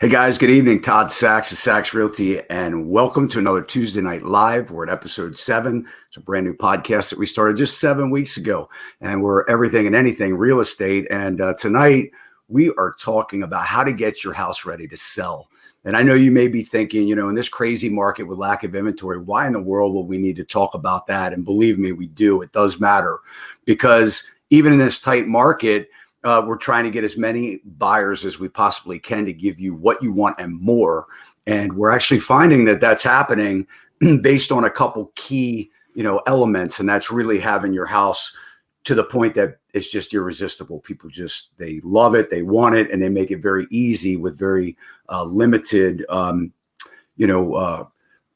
Hey guys, good evening. Todd Sachs of Sachs Realty, and welcome to another Tuesday Night Live. We're at episode 7. It's a brand new podcast that we started just 7 weeks ago, and we're everything and anything real estate. And tonight we are talking about how to get your house ready to sell. And I know you may be thinking, in this crazy market with lack of inventory, why in the world will we need to talk about that? And believe me, we do. It does matter, because even in this tight market, we're trying to get as many buyers as we possibly can to give you what you want and more. And we're actually finding that that's happening based on a couple key, elements. And that's really having your house to the point that it's just irresistible. People they love it, they want it, and they make it very easy with very limited,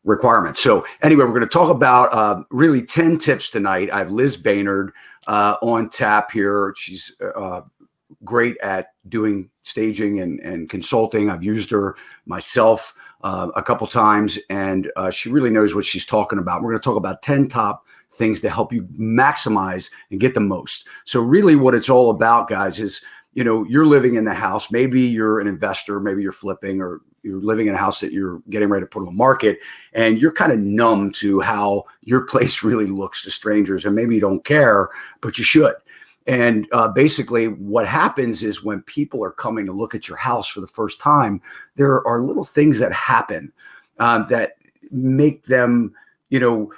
requirements. So anyway, we're going to talk about really 10 tips tonight. I have Liz Baynard on tap here. She's great at doing staging and consulting. I've used her myself a couple times, and she really knows what she's talking about. We're going to talk about 10 top things to help you maximize and get the most. So really what it's all about, guys, is, you're living in the house. Maybe you're an investor, maybe you're flipping, or you're living in a house that you're getting ready to put on the market, and you're kind of numb to how your place really looks to strangers. And maybe you don't care, but you should. And basically what happens is when people are coming to look at your house for the first time, there are little things that happen that make them,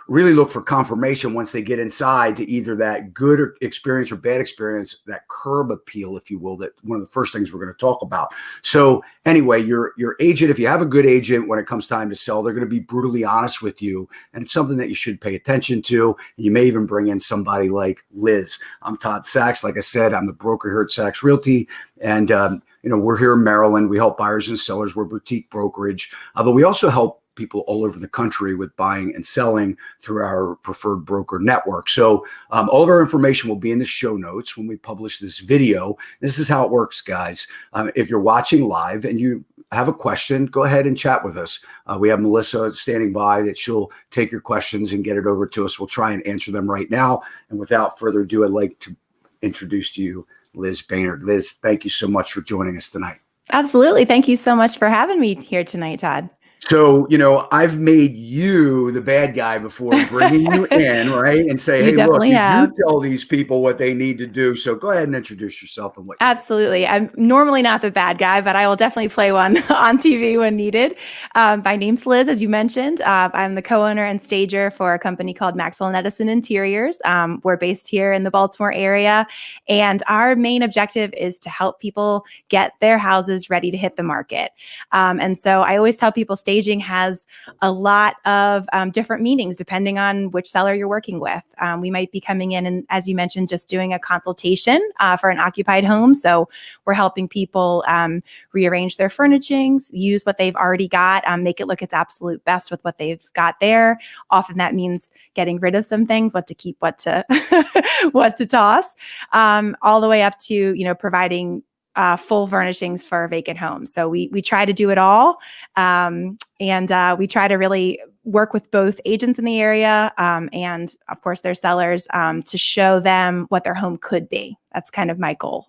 really look for confirmation once they get inside to either that good experience or bad experience, that curb appeal, if you will, that one of the first things we're going to talk about. So anyway, your agent, if you have a good agent, when it comes time to sell, they're going to be brutally honest with you. And it's something that you should pay attention to. And you may even bring in somebody like Liz. I'm Todd Sachs. Like I said, I'm the broker here at Sachs Realty. And, we're here in Maryland. We help buyers and sellers. We're a boutique brokerage, but we also help people all over the country with buying and selling through our preferred broker network. So all of our information will be in the show notes when we publish this video. This is how it works, guys. If you're watching live and you have a question, go ahead and chat with us. We have Melissa standing by that she'll take your questions and get it over to us. We'll try and answer them right now. And without further ado, I'd like to introduce to you Liz Baynard. Liz, thank you so much for joining us tonight. Absolutely. Thank you so much for having me here tonight, Todd. So, I've made you the bad guy before bringing you in, right? And say, hey, look, you tell these people what they need to do. So go ahead and introduce yourself and what. Absolutely. I'm normally not the bad guy, but I will definitely play one on TV when needed. My name's Liz, as you mentioned. I'm the co-owner and stager for a company called Maxwell Edison Interiors. We're based here in the Baltimore area, and our main objective is to help people get their houses ready to hit the market. And so I always tell people staging has a lot of different meanings depending on which seller you're working with. We might be coming in and, as you mentioned, just doing a consultation for an occupied home. So we're helping people rearrange their furnishings, use what they've already got, make it look its absolute best with what they've got there. Often that means getting rid of some things, what to keep, what to what to toss, all the way up to providing full furnishings for vacant homes. So we try to do it all. And we try to really work with both agents in the area and, of course, their sellers to show them what their home could be. That's kind of my goal.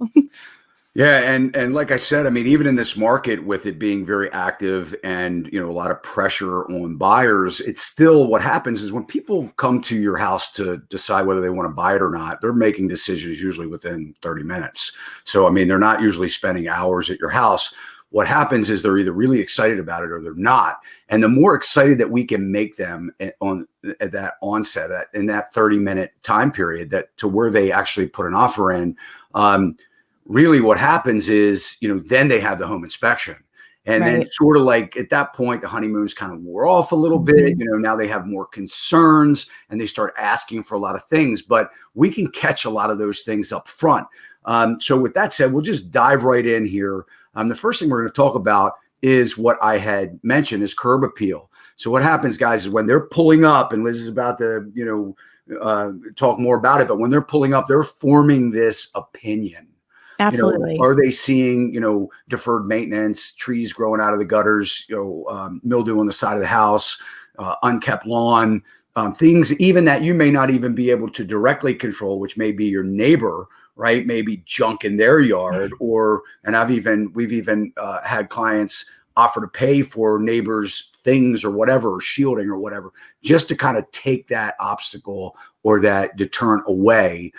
Yeah. And like I said, even in this market with it being very active and, a lot of pressure on buyers, it's still what happens is when people come to your house to decide whether they want to buy it or not, they're making decisions usually within 30 minutes. So, they're not usually spending hours at your house. What happens is they're either really excited about it or they're not. And the more excited that we can make them at that onset, in that 30-minute time period, that to where they actually put an offer in, really what happens is, then they have the home inspection. And then sort of like at that point, the honeymoon's kind of wore off a little bit. Now they have more concerns and they start asking for a lot of things, but we can catch a lot of those things up front. So with that said, we'll just dive right in here. The first thing we're going to talk about is what I had mentioned is curb appeal. So what happens, guys, is when they're pulling up, and Liz is about to, talk more about it, but when they're pulling up, they're forming this opinion. Absolutely. Are they seeing, deferred maintenance, trees growing out of the gutters, mildew on the side of the house, unkept lawn, things even that you may not even be able to directly control, which may be your neighbor, right? Maybe junk in their yard, and we've even had clients offer to pay for neighbors' things or whatever, or shielding or whatever, just to kind of take that obstacle or that deterrent away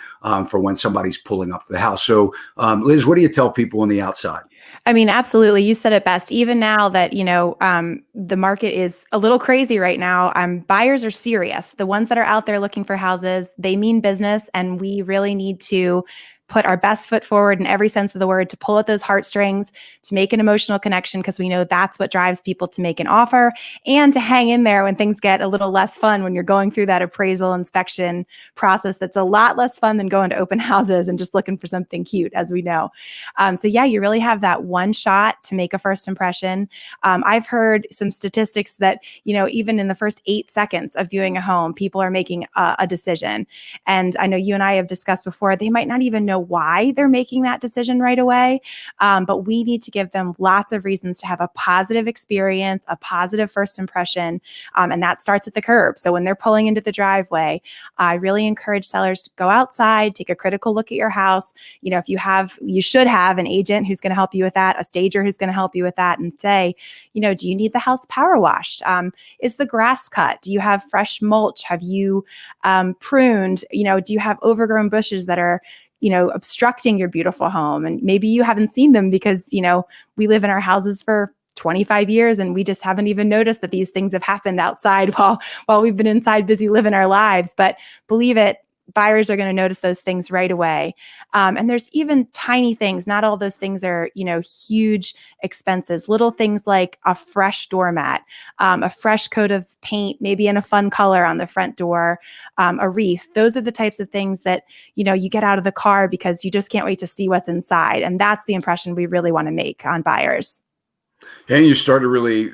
for when somebody's pulling up to the house. So, Liz, what do you tell people on the outside? I mean, absolutely. You said it best. Even now that, the market is a little crazy right now, buyers are serious. The ones that are out there looking for houses, they mean business, and we really need to put our best foot forward in every sense of the word to pull at those heartstrings, to make an emotional connection, because we know that's what drives people to make an offer and to hang in there when things get a little less fun, when you're going through that appraisal inspection process. That's a lot less fun than going to open houses and just looking for something cute, as we know. So yeah, you really have that one shot to make a first impression. I've heard some statistics that, even in the first 8 seconds of viewing a home, people are making a decision. And I know you and I have discussed before, they might not even know why they're making that decision right away. But we need to give them lots of reasons to have a positive experience, a positive first impression. And that starts at the curb. So when they're pulling into the driveway, I really encourage sellers to go outside, take a critical look at your house. If you should have an agent who's going to help you with that, a stager who's going to help you with that, and say, do you need the house power washed? Is the grass cut? Do you have fresh mulch? Have you pruned? Do you have overgrown bushes that are obstructing your beautiful home? And maybe you haven't seen them because, we live in our houses for 25 years and we just haven't even noticed that these things have happened outside while we've been inside busy living our lives. But believe it, buyers are going to notice those things right away. And there's even tiny things. Not all those things are, huge expenses. Little things like a fresh doormat, a fresh coat of paint, maybe in a fun color on the front door, a wreath. Those are the types of things that, you get out of the car because you just can't wait to see what's inside. And that's the impression we really want to make on buyers. And you start to really,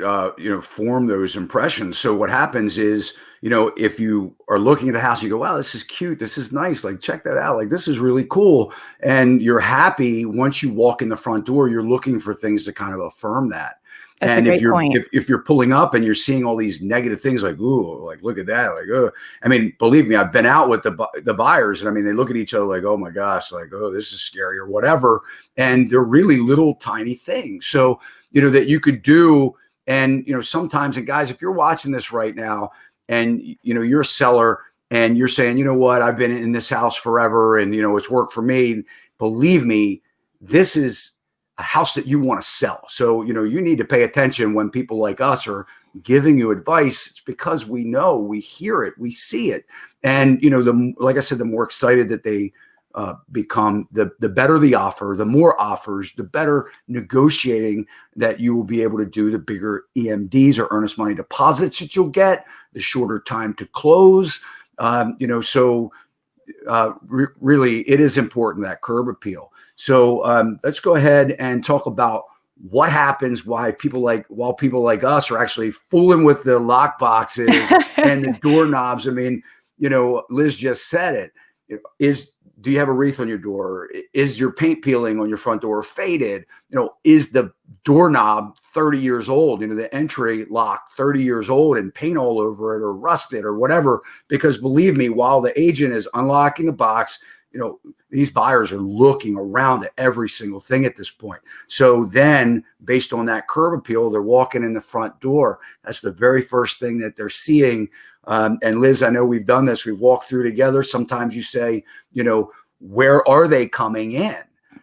form those impressions. So what happens is, if you are looking at a house, you go, wow, this is cute. This is nice. Like, check that out. Like, this is really cool. And you're happy once you walk in the front door, you're looking for things to kind of affirm that. That's and a great point. If you're pulling up and you're seeing all these negative things, like, ooh, like, look at that. Like, oh, I mean, believe me, I've been out with the buyers, and I mean, they look at each other like, oh my gosh, like, oh, this is scary or whatever. And they're really little tiny things. So, that you could do. And, sometimes, and guys, if you're watching this right now and, you're a seller and you're saying, you know what, I've been in this house forever and, it's worked for me. Believe me, this is a house that you want to sell. So, you need to pay attention when people like us are giving you advice. It's because we know, we hear it, we see it. And, like I said, the more excited that they become, the better the offer, the more offers, the better negotiating that you will be able to do, the bigger EMDs or earnest money deposits that you'll get, the shorter time to close. Really, it is important, that curb appeal. So let's go ahead and talk about what happens while people like us are actually fooling with the lock boxes and the doorknobs. I mean, Liz just said it. Do you have a wreath on your door? Is your paint peeling on your front door faded? Is the doorknob 30 years old? The entry lock 30 years old and paint all over it or rusted or whatever? Because believe me, while the agent is unlocking the box, these buyers are looking around at every single thing at this point. So then based on that curb appeal, they're walking in the front door. That's the very first thing that they're seeing. And Liz, I know we've done this. We've walked through together. Sometimes you say, where are they coming in?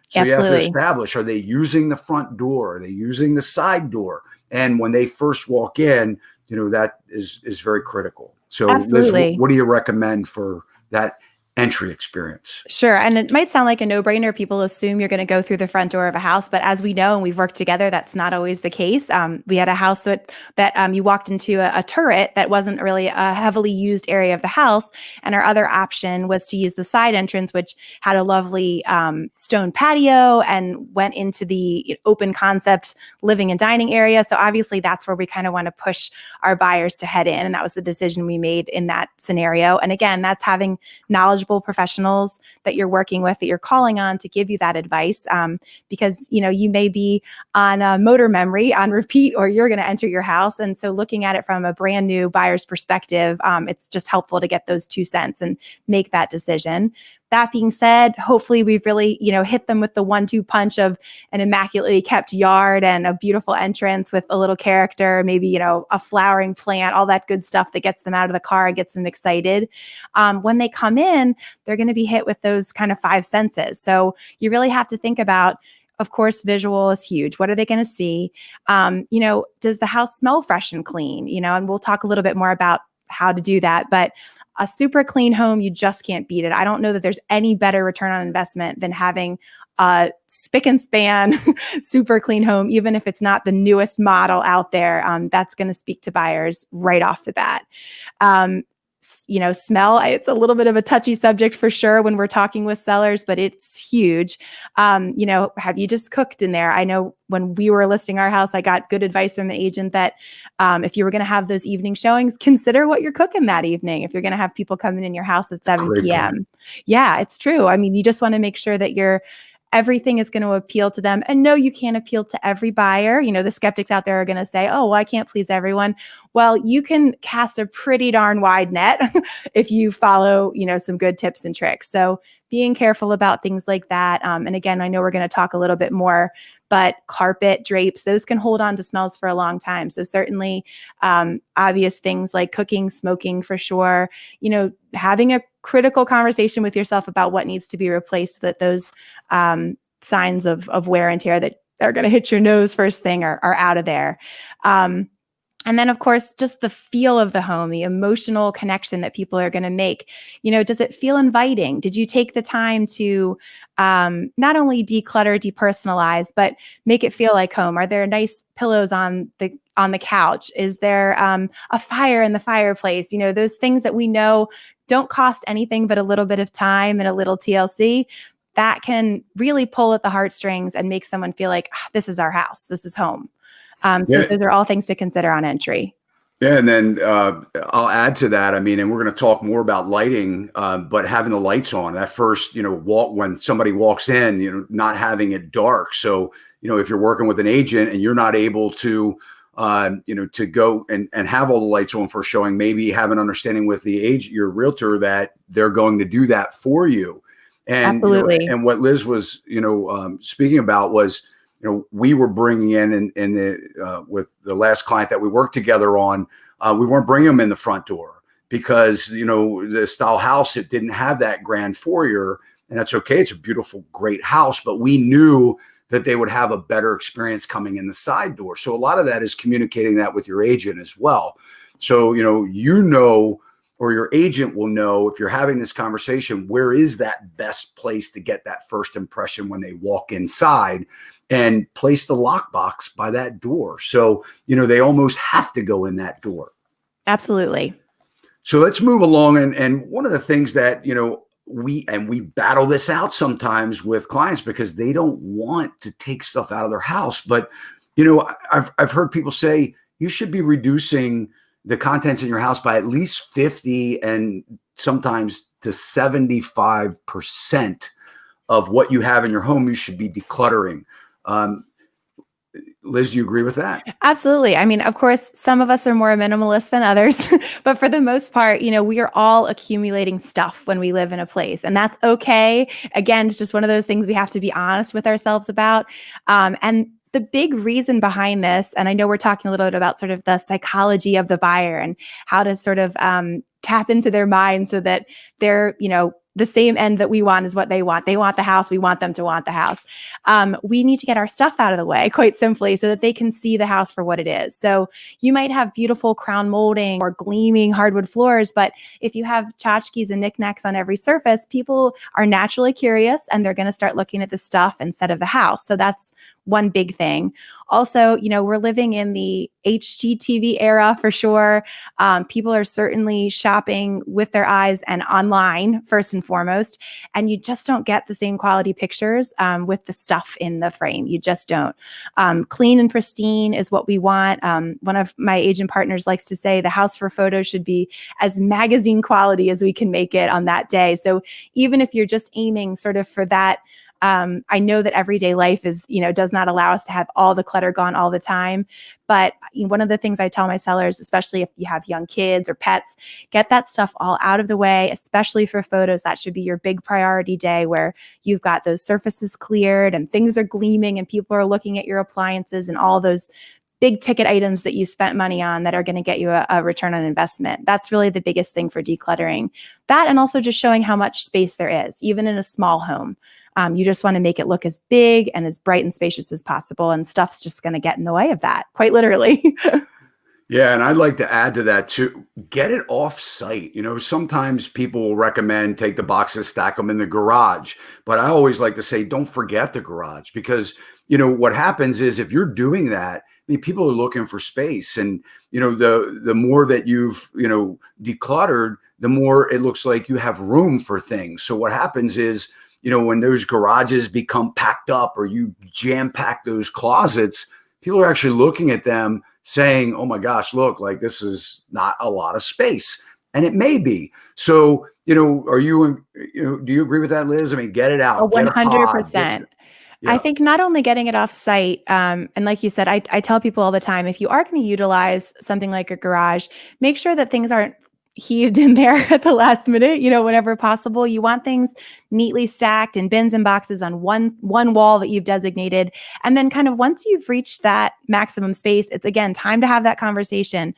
So Absolutely. You have to establish, are they using the front door? Are they using the side door? And when they first walk in, that is very critical. So Absolutely. Liz, what do you recommend for that entry experience? Sure. And it might sound like a no-brainer. People assume you're going to go through the front door of a house, but as we know, and we've worked together, that's not always the case. We had a house that you walked into a turret that wasn't really a heavily used area of the house. And our other option was to use the side entrance, which had a lovely stone patio and went into the open concept living and dining area. So obviously that's where we kind of want to push our buyers to head in. And that was the decision we made in that scenario. And again, that's having knowledgeable professionals that you're working with, that you're calling on to give you that advice, because you may be on a motor memory on repeat, or you're going to enter your house. And so looking at it from a brand new buyer's perspective, it's just helpful to get those 2 cents and make that decision. That being said, hopefully we've really, hit them with the 1-2 punch of an immaculately kept yard and a beautiful entrance with a little character, maybe, a flowering plant, all that good stuff that gets them out of the car and gets them excited. When they come in, they're going to be hit with those kind of 5 senses. So you really have to think about, of course, visual is huge. What are they going to see? Does the house smell fresh and clean? And we'll talk a little bit more about how to do that. But a super clean home, you just can't beat it. I don't know that there's any better return on investment than having a spick and span, super clean home, even if it's not the newest model out there. That's going to speak to buyers right off the bat. Smell, it's a little bit of a touchy subject for sure when we're talking with sellers, but it's huge. Have you just cooked in there? I know when we were listing our house, I got good advice from the agent that if you were going to have those evening showings, consider what you're cooking that evening. If you're going to have people coming in your house at 7 p.m. Yeah, it's true. I mean, you just want to make sure that everything is going to appeal to them. And no, you can't appeal to every buyer. The skeptics out there are going to say, oh, well, I can't please everyone. Well, you can cast a pretty darn wide net if you follow, some good tips and tricks. So being careful about things like that. And again, I know we're going to talk a little bit more, but carpet, drapes, those can hold on to smells for a long time. So certainly obvious things like cooking, smoking for sure, having a critical conversation with yourself about what needs to be replaced so that those signs of wear and tear that are going to hit your nose first thing are out of there. And then, of course, just the feel of the home, the emotional connection that people are going to make. Does it feel inviting? Did you take the time to not only declutter, depersonalize, but make it feel like home? Are there nice pillows on the couch? Is there a fire in the fireplace? Those things that we know don't cost anything but a little bit of time and a little TLC. That can really pull at the heartstrings and make someone feel like, this is our house, this is home. So those are all things to consider on entry. Yeah, and then I'll add to that. I mean, and we're going to talk more about lighting, but having the lights on that first, when somebody walks in, not having it dark. So, if you're working with an agent and you're not able to, to go and have all the lights on for showing, maybe have an understanding with your realtor that they're going to do that for you. And absolutely. And what Liz was, speaking about was, we were bringing in with the last client that we worked together on, we weren't bringing them in the front door because, the style house, it didn't have that grand foyer, and that's okay. It's a beautiful, great house, but we knew that they would have a better experience coming in the side door. So a lot of that is communicating that with your agent as well. So, or your agent will know if you're having this conversation, where is that best place to get that first impression when they walk inside, and place the lockbox by that door. So, they almost have to go in that door. Absolutely. So let's move along. And one of the things that, we battle this out sometimes with clients because they don't want to take stuff out of their house. But, I've heard people say you should be reducing the contents in your house by at least 50 and sometimes to 75% of what you have in your home. You should be decluttering. Liz, do you agree with that? Absolutely. I mean, of course, some of us are more minimalist than others, but for the most part, we are all accumulating stuff when we live in a place, and that's okay. Again, it's just one of those things we have to be honest with ourselves about. And the big reason behind this, and I know we're talking a little bit about sort of the psychology of the buyer and how to sort of tap into their mind so that they're, the same end that we want is what they want. They want the house. We want them to want the house. We need to get our stuff out of the way, quite simply, so that they can see the house for what it is. So you might have beautiful crown molding or gleaming hardwood floors, but if you have tchotchkes and knickknacks on every surface, people are naturally curious and they're going to start looking at the stuff instead of the house. So that's one big thing. Also, we're living in the HGTV era for sure. People are certainly shopping with their eyes and online first and foremost, and you just don't get the same quality pictures with the stuff in the frame. You just don't. Clean and pristine is what we want. One of my agent partners likes to say the house for photos should be as magazine quality as we can make it on that day. So even if you're just aiming sort of for that I know that everyday life is, does not allow us to have all the clutter gone all the time. But one of the things I tell my sellers, especially if you have young kids or pets, get that stuff all out of the way, especially for photos. That should be your big priority day where you've got those surfaces cleared and things are gleaming and people are looking at your appliances and all those big ticket items that you spent money on that are going to get you a return on investment. That's really the biggest thing for decluttering. That, and also just showing how much space there is, even in a small home. You just want to make it look as big and as bright and spacious as possible. And stuff's just going to get in the way of that, quite literally. Yeah, and I'd like to add to that too. Get it off site. Sometimes people will recommend take the boxes, stack them in the garage. But I always like to say, don't forget the garage, because what happens is if you're doing that, people are looking for space, and the more that you've decluttered, the more it looks like you have room for things. So what happens is, when those garages become packed up or you jam pack those closets, people are actually looking at them saying, "Oh my gosh, look, like this is not a lot of space," and it may be. So do you agree with that, Liz? I mean, get it out. 100%. Yeah. I think not only getting it off site, and like you said, I tell people all the time, if you are going to utilize something like a garage, make sure that things aren't heaved in there at the last minute, whenever possible. You want things neatly stacked in bins and boxes on one wall that you've designated. And then kind of once you've reached that maximum space, it's again, time to have that conversation.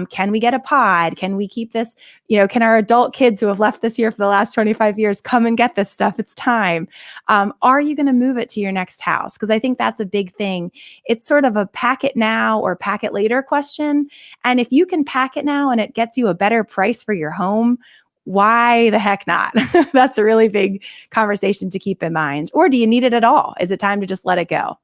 Can we get a pod? Can we keep this? Can our adult kids who have left this year for the last 25 years come and get this stuff? It's time. Are you going to move it to your next house? Because I think that's a big thing. It's sort of a pack it now or pack it later question. And if you can pack it now and it gets you a better price for your home, why the heck not? That's a really big conversation to keep in mind. Or do you need it at all? Is it time to just let it go?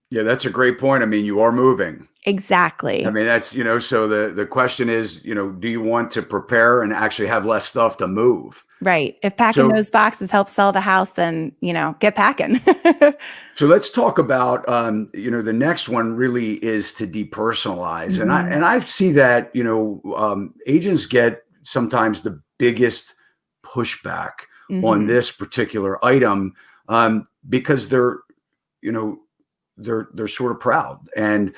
Yeah, that's a great point. I mean, you are moving. Exactly. I mean, that's, so the question is, do you want to prepare and actually have less stuff to move? Right. If packing those boxes helps sell the house, then, get packing. So let's talk about, the next one really is to depersonalize. Mm-hmm. And I see that, agents get sometimes the biggest pushback on this particular item because they're sort of proud. And,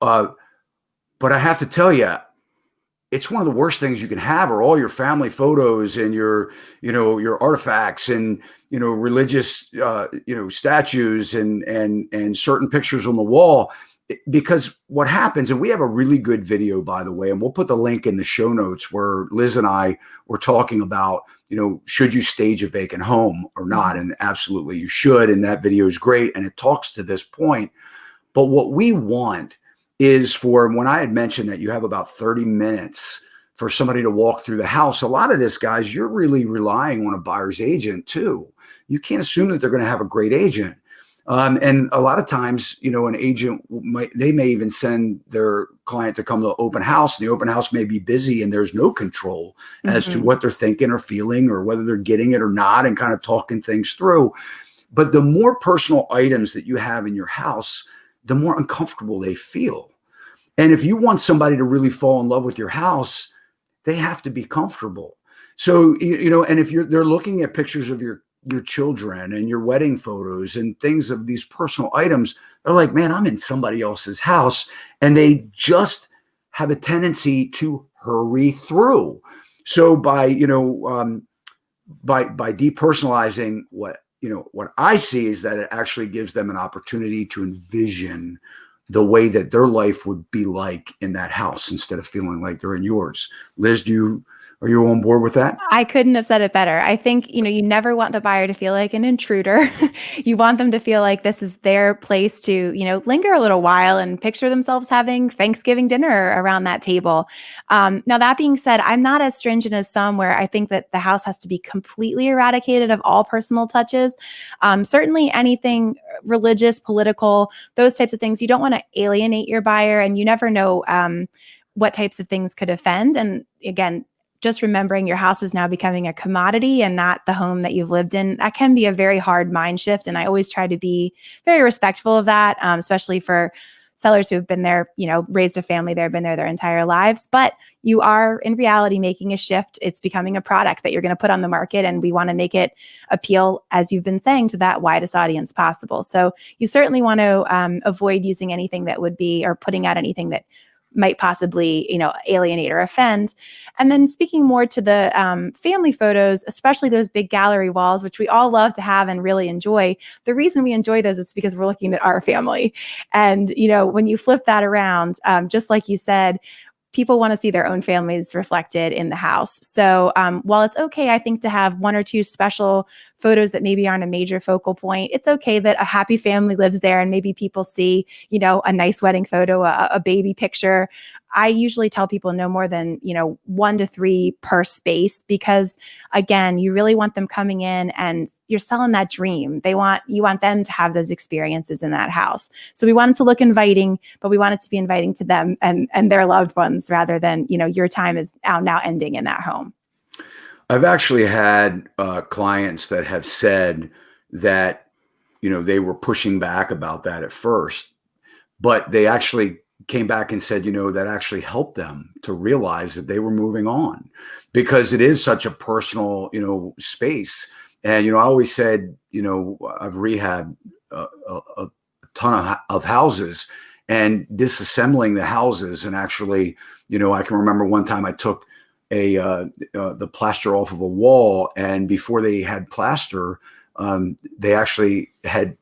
but I have to tell you, it's one of the worst things you can have are all your family photos and your artifacts and, religious, statues and certain pictures on the wall. Because what happens, and we have a really good video, by the way, and we'll put the link in the show notes where Liz and I were talking about, should you stage a vacant home or not? And absolutely you should. And that video is great. And it talks to this point. But what we want is for when I had mentioned that you have about 30 minutes for somebody to walk through the house, a lot of this, guys, you're really relying on a buyer's agent too. You can't assume that they're going to have a great agent. And a lot of times, an agent they may even send their client to come to the open house, and the open house may be busy and there's no control as to what they're thinking or feeling or whether they're getting it or not, and kind of talking things through. But the more personal items that you have in your house, the more uncomfortable they feel. And if you want somebody to really fall in love with your house, they have to be comfortable. So, and if they're looking at pictures of your children and your wedding photos and things of these personal items, they're like, man, I'm in somebody else's house. And they just have a tendency to hurry through. So by depersonalizing, what I see is that it actually gives them an opportunity to envision the way that their life would be like in that house instead of feeling like they're in yours. Liz, are you on board with that? I couldn't have said it better. I think, you never want the buyer to feel like an intruder. You want them to feel like this is their place to, linger a little while and picture themselves having Thanksgiving dinner around that table. Now, that being said, I'm not as stringent as some where I think that the house has to be completely eradicated of all personal touches. Certainly anything religious, political, those types of things, you don't want to alienate your buyer, and you never know what types of things could offend. And again, just remembering your house is now becoming a commodity and not the home that you've lived in, that can be a very hard mind shift. And I always try to be very respectful of that, especially for sellers who have been there, raised a family there, been there their entire lives, but you are in reality making a shift. It's becoming a product that you're going to put on the market, and we want to make it appeal, as you've been saying, to that widest audience possible. So you certainly want to avoid using anything that would be, or putting out anything that might possibly, alienate or offend. And then speaking more to the family photos, especially those big gallery walls, which we all love to have and really enjoy. The reason we enjoy those is because we're looking at our family. And, when you flip that around, just like you said, people want to see their own families reflected in the house. So while it's okay, I think, to have one or two special photos that maybe aren't a major focal point, it's okay that a happy family lives there and maybe people see, a nice wedding photo, a baby picture. I usually tell people no more than, 1 to 3 per space, because again, you really want them coming in and you're selling that dream. You want them to have those experiences in that house. So we want it to look inviting, but we want it to be inviting to them and their loved ones, rather than, your time is now ending in that home. I've actually had clients that have said that, they were pushing back about that at first, but they actually came back and said, that actually helped them to realize that they were moving on, because it is such a personal, space. And, I always said, I've rehabbed a ton of houses, and disassembling the houses. And actually, I can remember one time I took the plaster off of a wall, and before they had plaster, they actually had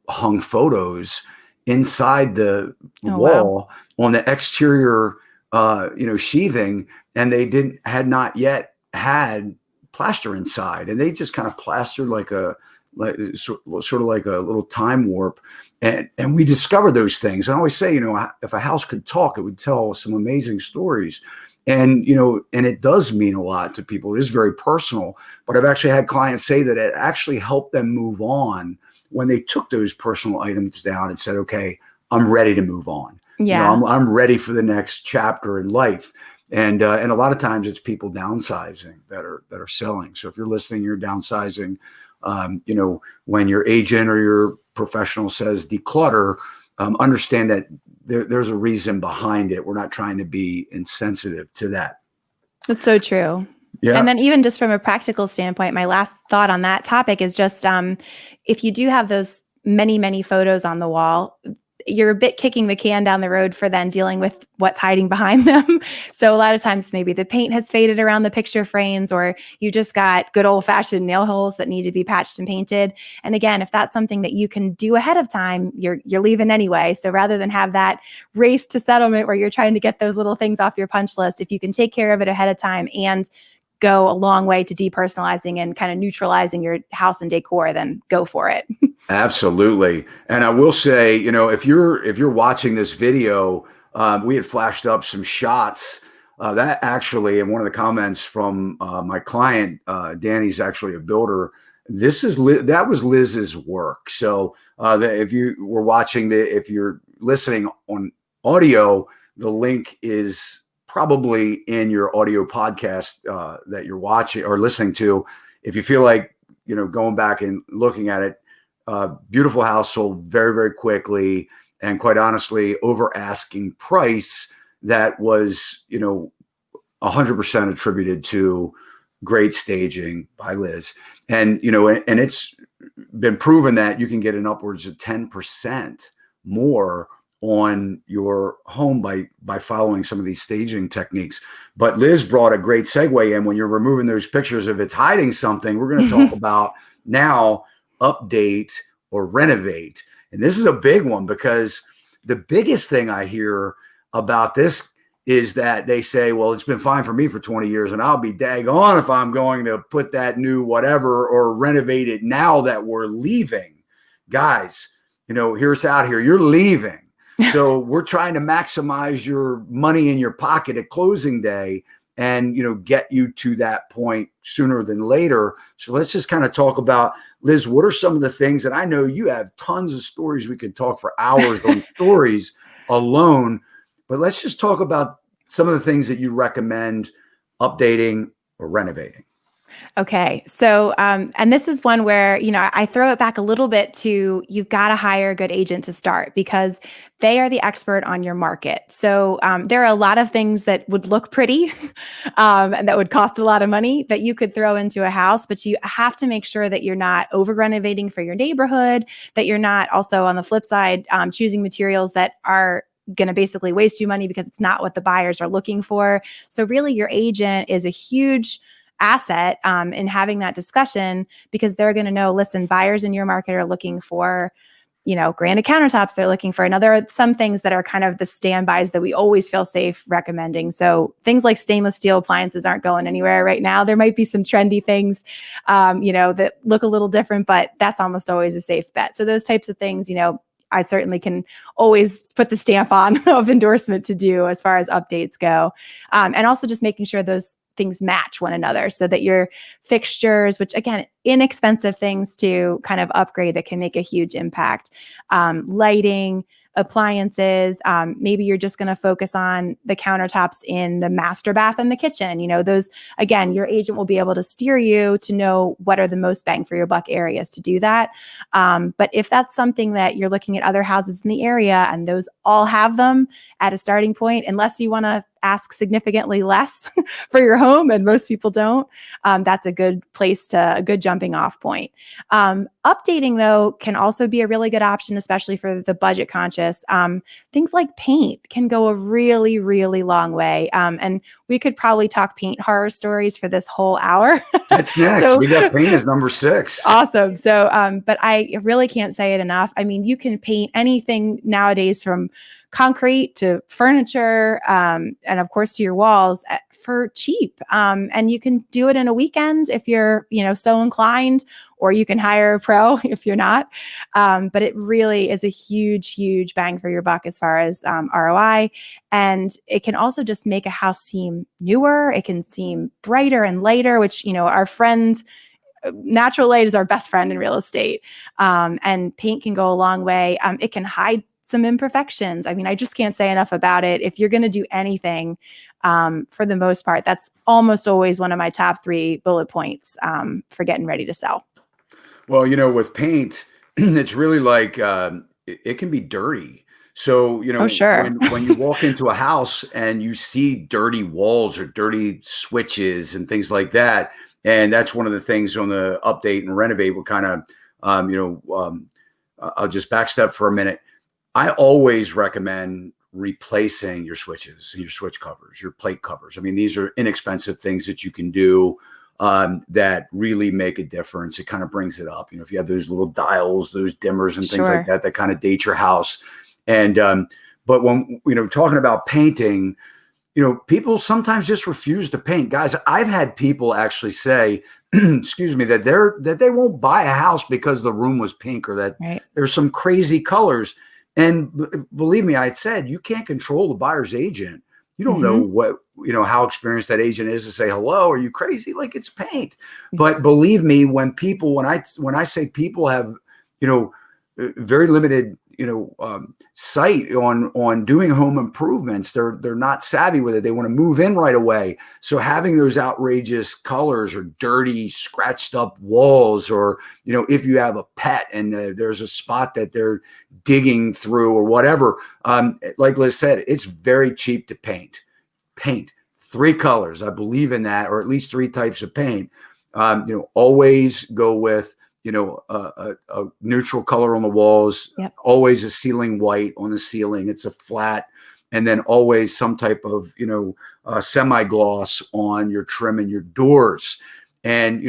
hung photos inside the wall on the exterior, sheathing, and they had not yet had plaster inside, and they just kind of plastered sort of like a little time warp. And we discovered those things. I always say, if a house could talk, it would tell some amazing stories. And, and it does mean a lot to people. It is very personal, but I've actually had clients say that it actually helped them move on when they took those personal items down and said, okay, I'm ready to move on. Yeah. I'm ready for the next chapter in life. And a lot of times it's people downsizing that are selling. So if you're listening, you're downsizing, when your agent or your professional says declutter, understand that there's a reason behind it. We're not trying to be insensitive to that. That's so true. Yeah. And then even just from a practical standpoint, my last thought on that topic is just if you do have those many, many photos on the wall, you're a bit kicking the can down the road for then dealing with what's hiding behind them. So a lot of times maybe the paint has faded around the picture frames, or you just got good old fashioned nail holes that need to be patched and painted. And again, if that's something that you can do ahead of time, you're leaving anyway. So rather than have that race to settlement where you're trying to get those little things off your punch list, if you can take care of it ahead of time and go a long way to depersonalizing and kind of neutralizing your house and decor, then go for it. Absolutely. And I will say, if you're watching this video, we had flashed up some shots that actually, in one of the comments from my client, Danny's actually a builder. That was Liz's work. So if you were watching if you're listening on audio, the link is probably in your audio podcast that you're watching or listening to. If you feel like, going back and looking at it, beautiful house, sold very, very quickly. And quite honestly, over asking price that was, 100% attributed to great staging by Liz. And, and it's been proven that you can get an upwards of 10% more on your home by following some of these staging techniques. But Liz brought a great segue in. When you're removing those pictures, if it's hiding something, we're going to talk about now update or renovate. And this is a big one, because the biggest thing I hear about this is that they say, well, it's been fine for me for 20 years and I'll be daggone if I'm going to put that new whatever or renovate it now that we're leaving. Guys, hear us out here. You're leaving. So we're trying to maximize your money in your pocket at closing day and, get you to that point sooner than later. So let's just kind of talk about, Liz, what are some of the things that I know you have tons of stories. We could talk for hours on stories alone, but let's just talk about some of the things that you recommend updating or renovating. Okay. So, and this is one where, I throw it back a little bit to you've got to hire a good agent to start because they are the expert on your market. So, there are a lot of things that would look pretty and that would cost a lot of money that you could throw into a house, but you have to make sure that you're not over renovating for your neighborhood, that you're not also on the flip side, choosing materials that are going to basically waste you money because it's not what the buyers are looking for. So really your agent is a huge asset in having that discussion because they're going to know, listen, buyers in your market are looking for, granite countertops. They're looking for some things that are kind of the standbys that we always feel safe recommending. So things like stainless steel appliances aren't going anywhere right now. There might be some trendy things, that look a little different, but that's almost always a safe bet. So those types of things, I certainly can always put the stamp on of endorsement to do as far as updates go. And also just making sure those things match one another so that your fixtures, which again, inexpensive things to kind of upgrade that can make a huge impact, lighting, appliances, maybe you're just going to focus on the countertops in the master bath and the kitchen. Those, again, your agent will be able to steer you to know what are the most bang for your buck areas to do that. But if that's something that you're looking at other houses in the area and those all have them at a starting point, unless you want to ask significantly less for your home, and most people don't, that's a good jumping off point. Updating though can also be a really good option, especially for the budget conscious. Things like paint can go a really, really long way. And we could probably talk paint horror stories for this whole hour. That's next. So, we got paint as number 6. Awesome. So, but I really can't say it enough. I mean, you can paint anything nowadays from concrete to furniture, and of course to your walls for cheap. And you can do it in a weekend if you're, so inclined, or you can hire a pro if you're not. But it really is a huge, huge bang for your buck as far as ROI. And it can also just make a house seem newer. It can seem brighter and lighter, which, our friend, natural light is our best friend in real estate. And paint can go a long way. It can hide some imperfections. I mean, I just can't say enough about it. If you're going to do anything, for the most part, that's almost always one of my top 3 bullet points for getting ready to sell. Well, with paint, it's really like it can be dirty. So, oh, sure. when you walk into a house and you see dirty walls or dirty switches and things like that, and that's one of the things on the update and renovate, we're kind of, I'll just backstep for a minute. I always recommend replacing your switches and your switch covers, your plate covers. I mean, these are inexpensive things that you can do that really make a difference. It kind of brings it up. If you have those little dials, those dimmers and things like that kind of date your house. And but when, talking about painting, people sometimes just refuse to paint. Guys, I've had people actually say, excuse me, that they won't buy a house because the room was pink or that there's some crazy colors. And believe me, I had said, you can't control the buyer's agent. You don't know what, how experienced that agent is to say, hello, are you crazy? Like, it's paint. But believe me, when I say people have, very limited, sight on doing home improvements, they're not savvy with it. They want to move in right away. So having those outrageous colors or dirty, scratched up walls, or, if you have a pet and there's a spot that they're digging through or whatever, like Liz said, it's very cheap to paint. 3 colors. I believe in that, or at least 3 types of paint. Always go with, a neutral color on the walls, always a ceiling white on the ceiling. It's a flat, and then always some type of, semi-gloss on your trim and your doors. And,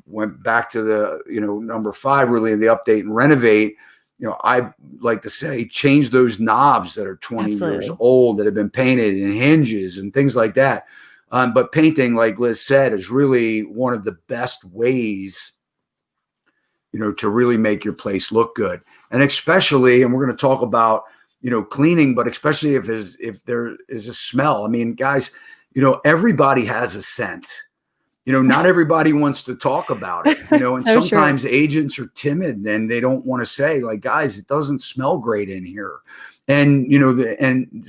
went back to the, number 5, really, in the update and renovate. I like to say, change those knobs that are 20 years old that have been painted, and hinges and things like that. But painting, like Liz said, is really one of the best ways, to really make your place look good. And especially, and we're going to talk about, cleaning, but especially if there is a smell. I mean, guys, everybody has a scent. Not everybody wants to talk about it, and so sometimes agents are timid and they don't want to say, like, guys, it doesn't smell great in here. And, and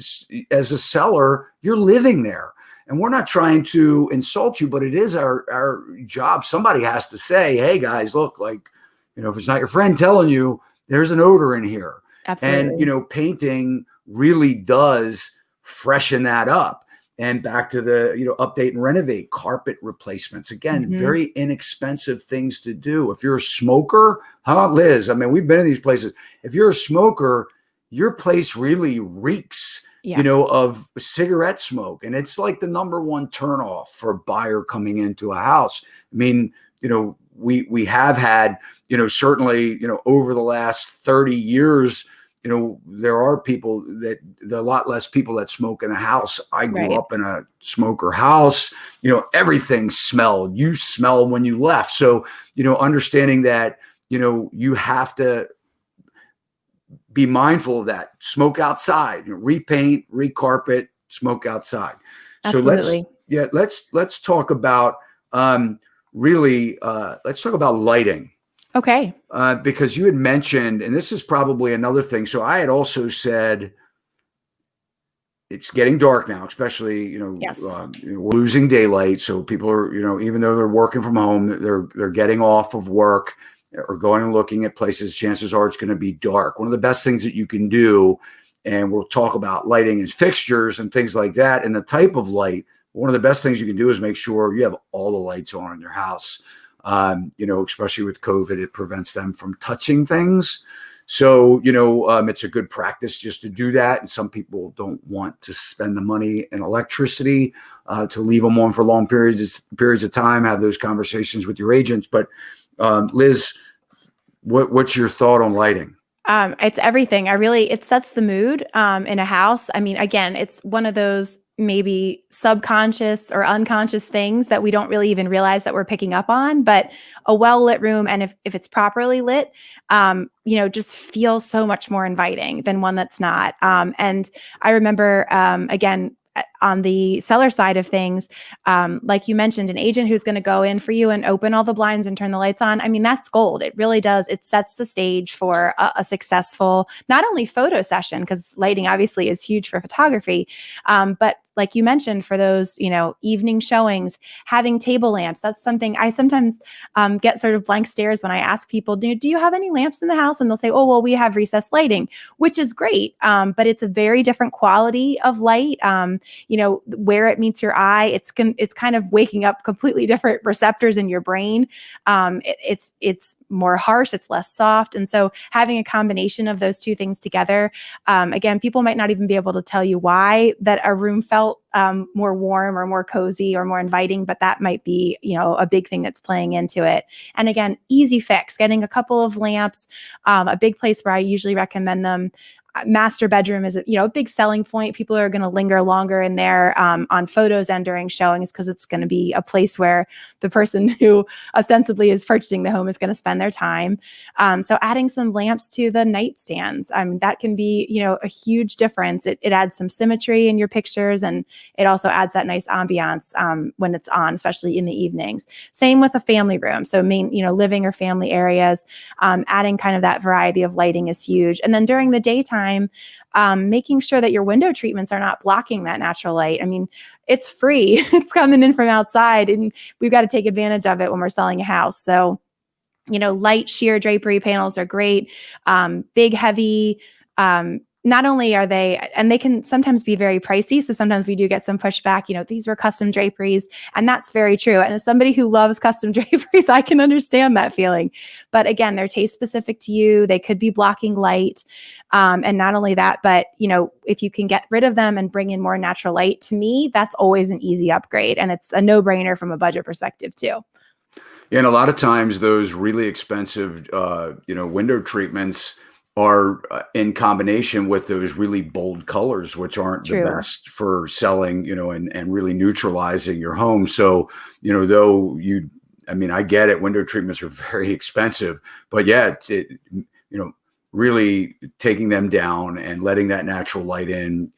as a seller, you're living there. And we're not trying to insult you, but it is our job. Somebody has to say, hey guys, look, like, if it's not your friend telling you, there's an odor in here. Absolutely. And, painting really does freshen that up. And back to the, update and renovate, carpet replacements. Again, very inexpensive things to do. If you're a smoker, how about Liz? I mean, we've been in these places. If you're a smoker, your place really reeks, of cigarette smoke. And it's like the number one turnoff for a buyer coming into a house. I mean, we have had, certainly, over the last 30 years, there are a lot less people that smoke in a house. I grew up in a smoker house, everything smelled. You smell when you left. So, understanding that, you have to be mindful of that. Smoke outside, repaint, recarpet, smoke outside. Absolutely. So let's talk about, let's talk about lighting. Okay. Because you had mentioned, and this is probably another thing. So I had also said, it's getting dark now, especially, we're losing daylight. So people are, even though they're working from home, they're getting off of work or going and looking at places. Chances are it's going to be dark. One of the best things that you can do, and we'll talk about lighting and fixtures and things like that, and the type of light. One of the best things you can do is make sure you have all the lights on in your house. Especially with COVID, it prevents them from touching things. So, it's a good practice just to do that. And some people don't want to spend the money in electricity to leave them on for long periods of time, have those conversations with your agents. But Liz, what's your thought on lighting? It's everything. It sets the mood in a house. I mean, again, it's one of those maybe subconscious or unconscious things that we don't really even realize that we're picking up on. But a well-lit room, and if it's properly lit, just feels so much more inviting than one that's not. And I remember, again, on the seller side of things, like you mentioned, an agent who's going to go in for you and open all the blinds and turn the lights on. I mean, that's gold. It really does. It sets the stage for a successful, not only photo session, because lighting obviously is huge for photography, but like you mentioned, for those, evening showings, having table lamps. That's something I sometimes get sort of blank stares when I ask people, do you have any lamps in the house? And they'll say, oh, well, we have recessed lighting, which is great. But it's a very different quality of light. Where it meets your eye, it's kind of waking up completely different receptors in your brain. It's more harsh, it's less soft. And so having a combination of those two things together, again, people might not even be able to tell you why that a room felt more warm or more cozy or more inviting, but that might be, a big thing that's playing into it. And again, easy fix, getting a couple of lamps, a big place where I usually recommend them. Master bedroom is a big selling point. People are going to linger longer in there on photos and during showings, because it's going to be a place where the person who ostensibly is purchasing the home is going to spend their time. So adding some lamps to the nightstands, that can be a huge difference. It adds some symmetry in your pictures, and it also adds that nice ambiance when it's on, especially in the evenings. Same with a family room. So living or family areas, adding kind of that variety of lighting is huge. And then during the daytime, making sure that your window treatments are not blocking that natural light. I mean, it's free. It's coming in from outside, and we've got to take advantage of it when we're selling a house. So, light sheer drapery panels are great. Big, heavy, not only are they, and they can sometimes be very pricey. So sometimes we do get some pushback, these were custom draperies, and that's very true. And as somebody who loves custom draperies, I can understand that feeling. But again, they're taste specific to you. They could be blocking light. And not only that, but if you can get rid of them and bring in more natural light, to me, that's always an easy upgrade. And it's a no-brainer from a budget perspective too. And a lot of times those really expensive, window treatments are in combination with those really bold colors, which aren't the best for selling, and really neutralizing your home. So, I get it. Window treatments are very expensive, but yeah, really taking them down and letting that natural light in,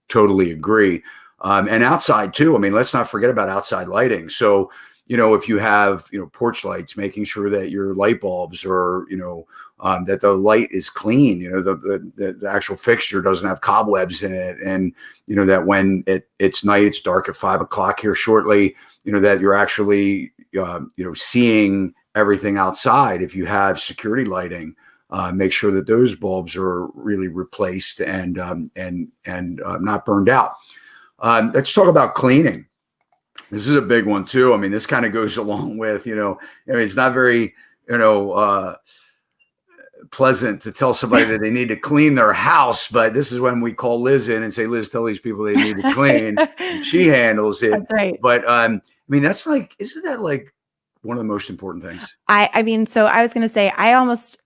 totally agree. And outside too. Let's not forget about outside lighting. So, if you have, porch lights, making sure that your light bulbs are, that the light is clean, the actual fixture doesn't have cobwebs in it. And, that when it's night, it's dark at 5 o'clock here shortly, that you're actually, seeing everything outside. If you have security lighting, make sure that those bulbs are really replaced and not burned out. Let's talk about cleaning. This is a big one too. I mean, this kind of goes along with, it's not very, pleasant to tell somebody that they need to clean their house, but this is when we call Liz in and say, Liz, tell these people they need to clean. And she handles it. That's right. But that's like, isn't that like one of the most important things? I mean, so I was going to say, I almost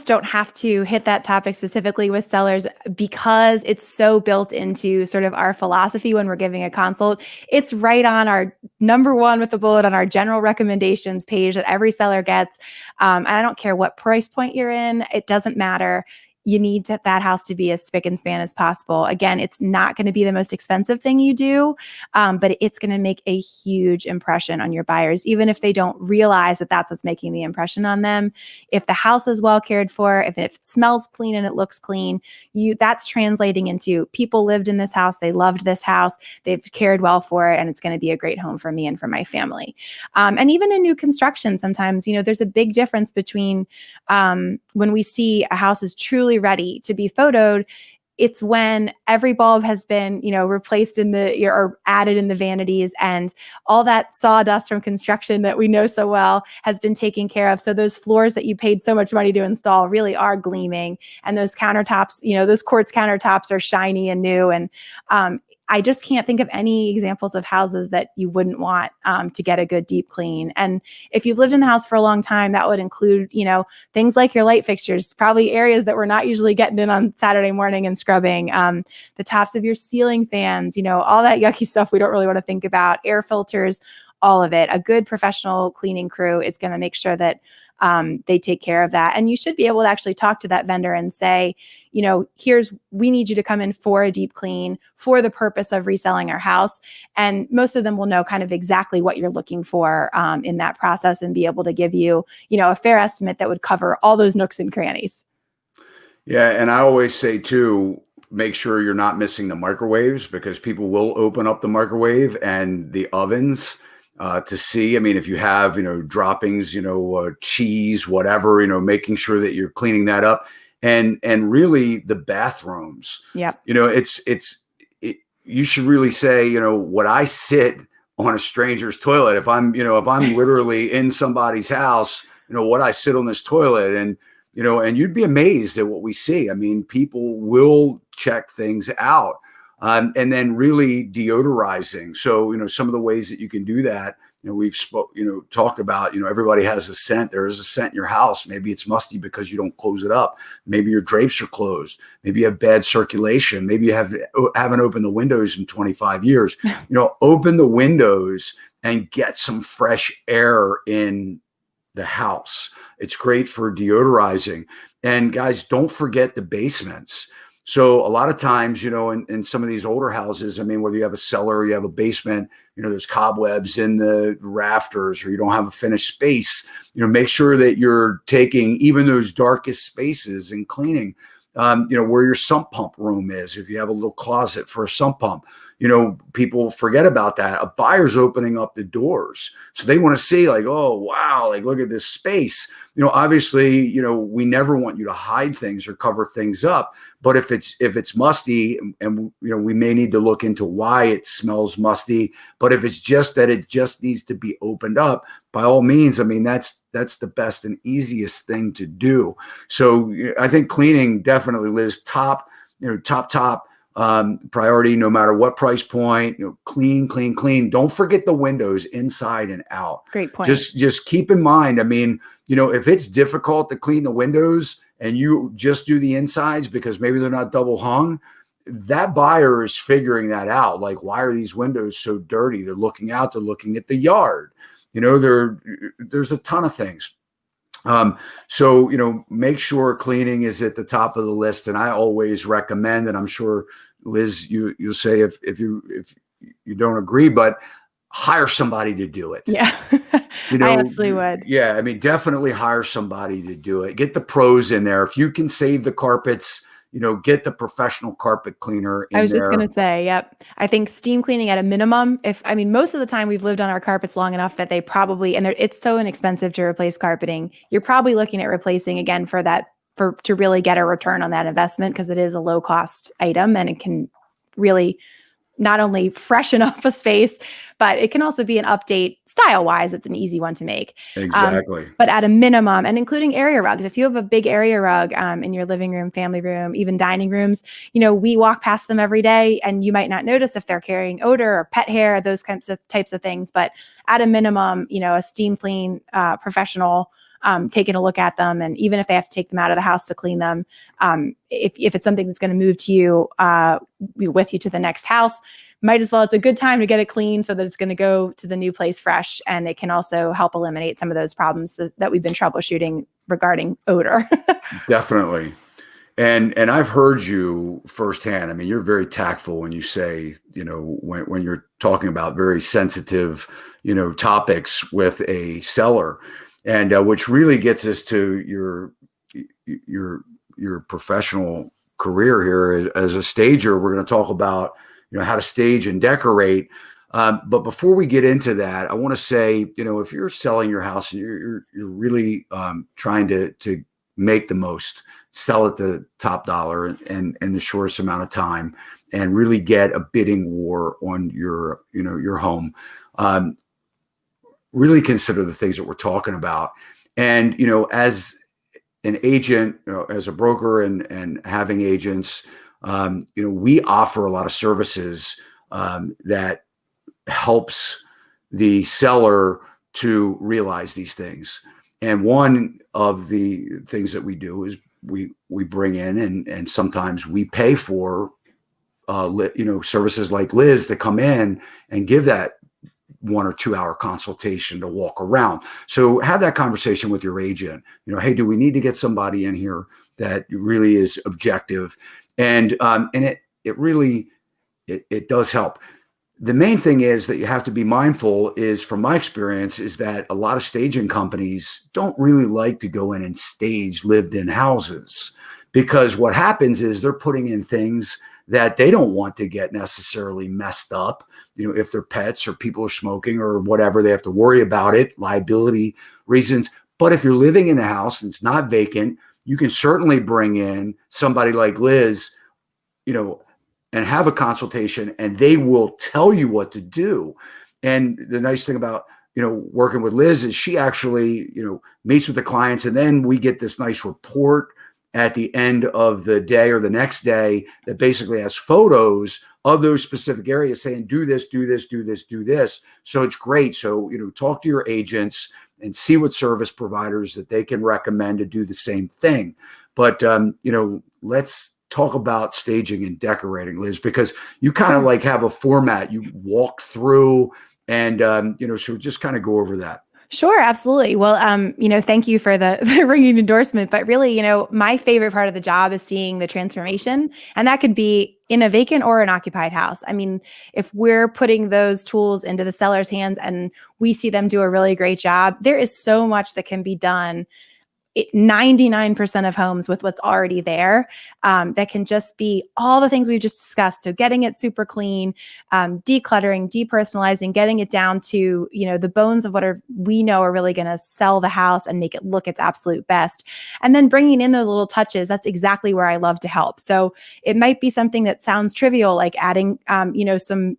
don't have to hit that topic specifically with sellers because it's so built into sort of our philosophy when we're giving a consult. It's right on our number one with the bullet on our general recommendations page that every seller gets. And I don't care what price point you're in. It doesn't matter. You need that house to be as spick and span as possible. Again, it's not going to be the most expensive thing you do, but it's going to make a huge impression on your buyers, even if they don't realize that that's what's making the impression on them. If the house is well cared for, if it smells clean and it looks clean, that's translating into people lived in this house, they loved this house, they've cared well for it, and it's going to be a great home for me and for my family. And even in new construction, sometimes, there's a big difference between when we see a house is truly ready to be photoed. It's when every bulb has been, replaced or added in the vanities, and all that sawdust from construction that we know so well has been taken care of. So those floors that you paid so much money to install really are gleaming, and those countertops, those quartz countertops are shiny and new. And I just can't think of any examples of houses that you wouldn't want to get a good deep clean. And if you've lived in the house for a long time, that would include, things like your light fixtures, probably areas that we're not usually getting in on Saturday morning and scrubbing, the tops of your ceiling fans, all that yucky stuff we don't really want to think about, air filters, all of it. A good professional cleaning crew is going to make sure that they take care of that. And you should be able to actually talk to that vendor and say, we need you to come in for a deep clean for the purpose of reselling our house. And most of them will know kind of exactly what you're looking for in that process and be able to give you, a fair estimate that would cover all those nooks and crannies. Yeah. And I always say too, make sure you're not missing the microwaves, because people will open up the microwave and the ovens to see. I mean, if you have, droppings, cheese, whatever, making sure that you're cleaning that up, and really the bathrooms. Yeah. You should really say, what I sit on a stranger's toilet. If I'm literally in somebody's house, what I sit on this toilet, and you'd be amazed at what we see. I mean, people will check things out. And then really deodorizing. So, some of the ways that you can do that, we've talked about, everybody has a scent. There is a scent in your house. Maybe it's musty because you don't close it up. Maybe your drapes are closed. Maybe you have bad circulation. Maybe you haven't opened the windows in 25 years. Open the windows and get some fresh air in the house. It's great for deodorizing. And guys, don't forget the basements. So a lot of times, in some of these older houses, I mean, whether you have a cellar or you have a basement, there's cobwebs in the rafters, or you don't have a finished space, make sure that you're taking even those darkest spaces and cleaning, where your sump pump room is. If you have a little closet for a sump pump, people forget about that. A buyer's opening up the doors. So they want to see like, oh, wow, like, look at this space. Obviously, we never want you to hide things or cover things up. But if it's musty, and we may need to look into why it smells musty. But if it's just that it just needs to be opened up, by all means, I mean, that's the best and easiest thing to do. So I think cleaning definitely lives top priority, no matter what price point. Clean. Don't forget the windows inside and out. Great point. Just keep in mind, I mean, if it's difficult to clean the windows and you just do the insides because maybe they're not double hung, that buyer is figuring that out. Like, why are these windows so dirty? They're looking out, they're looking at the yard. There's a ton of things. So, make sure cleaning is at the top of the list. And I always recommend, and I'm sure Liz, you'll say if you don't agree, but hire somebody to do it. Yeah, You I know, absolutely would. yeah, I mean, definitely hire somebody to do it. Get the pros in there. If you can save the carpets, get the professional carpet cleaner I in was just there. going to say, yep. I think steam cleaning at a minimum. I mean, most of the time we've lived on our carpets long enough that they probably, and it's so inexpensive to replace carpeting. You're probably looking at replacing again to really get a return on that investment, because it is a low cost item and it can really not only freshen up a space, but it can also be an update style wise. It's an easy one to make. Exactly. But at a minimum, and including area rugs, if you have a big area rug in your living room, family room, even dining rooms, we walk past them every day and you might not notice if they're carrying odor or pet hair, those types of things. But at a minimum, a steam clean professional taking a look at them. And even if they have to take them out of the house to clean them, if it's something that's going to move to you with you to the next house, might as well. It's a good time to get it clean so that it's going to go to the new place fresh. And it can also help eliminate some of those problems that we've been troubleshooting regarding odor. Definitely. And I've heard you firsthand. I mean, you're very tactful when you say, when you're talking about very sensitive, topics with a seller. And which really gets us to your professional career here as a stager. We're going to talk about how to stage and decorate. But before we get into that, I want to say, if you're selling your house and you're really trying to make the most, sell at the top dollar and in the shortest amount of time, and really get a bidding war on your home. Really consider the things that we're talking about. And, as an agent, as a broker and having agents, we offer a lot of services that helps the seller to realize these things. And one of the things that we do is we bring in and sometimes we pay for, services like Liz to come in and give that 1 or 2 hour consultation to walk around. So have that conversation with your agent. Hey, do we need to get somebody in here that really is objective? And it really does help. The main thing is that you have to be mindful is, from my experience, is that a lot of staging companies don't really like to go in and stage lived-in houses, because what happens is they're putting in things that they don't want to get necessarily messed up. If they're pets or people are smoking or whatever, they have to worry about it, liability reasons. But if you're living in a house and it's not vacant, you can certainly bring in somebody like Liz, and have a consultation, and they will tell you what to do. And the nice thing about, working with Liz is she actually, meets with the clients, and then we get this nice report at the end of the day or the next day that basically has photos of those specific areas saying, do this, do this, do this, do this. So it's great. So, talk to your agents and see what service providers that they can recommend to do the same thing. But, let's talk about staging and decorating, Liz, because you kind of like have a format you walk through, and, so just kind of go over that. Sure, absolutely. Well, thank you for the ringing endorsement. But really, my favorite part of the job is seeing the transformation. And that could be in a vacant or an occupied house. I mean, if we're putting those tools into the seller's hands and we see them do a really great job, there is so much that can be done. 99% of homes with what's already there, that can just be all the things we've just discussed. So getting it super clean, decluttering, depersonalizing, getting it down to, the bones of what we know are really going to sell the house and make it look its absolute best. And then bringing in those little touches. That's exactly where I love to help. So it might be something that sounds trivial, like adding, some